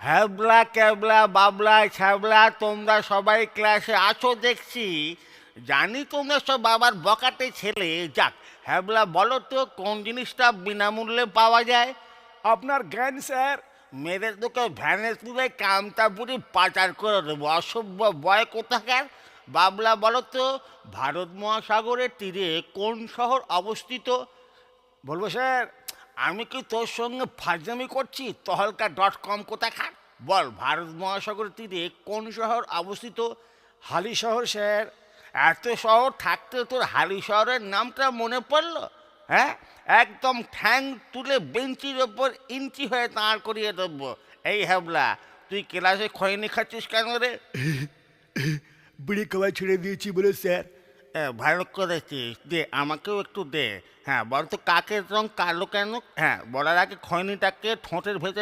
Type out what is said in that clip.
হ্যাবলা ক্যাবলা বাবলা ছ্যাবলা তোমরা সবাই ক্লাসে আছো দেখছি। জানি তোমরা সব বাবার বকাটে ছেলে। যাক, হ্যাবলা বলো তো কোন জিনিসটা বিনামূল্যে পাওয়া যায়? আপনার জ্ঞান স্যার। মেরে তোকে ভ্যানে তুলে কামতাপুরি পাচার করে দেবো, অসভ্য বয় কোথাকার। বাবলা বলো তো, ভারত মহাসাগরের তীরে কোন শহর অবস্থিত? বলবো স্যার? আমি কি তোর সঙ্গে ফাজলামি করছি? তহলকা.com কোথাকার? বল, ভারত মহাসাগরের তীরে কোন শহর অবস্থিত? হালি শহর স্যার। এত শহর থাকতে তোর হালি শহরের নামটা মনে পড়লো? হ্যাঁ, একদম ঠ্যাং তুলে বেঞ্চির ওপর ইঞ্চি হয়ে দাঁড় করিয়ে দেবো। এই হ্যাবলা, তুই ক্লাসে খৈনি খাচ্ছিস কেন রে? বিড়ি খাওয়া ছেড়ে দিয়েছি বলে স্যার। ভালো করেছিস, দে আমাকেও একটু দে। হ্যাঁ বল তো, কাকের রং কালো কেন? হ্যাঁ, বলার আগে খৈনিটাকে ঠোঁটের ভেতর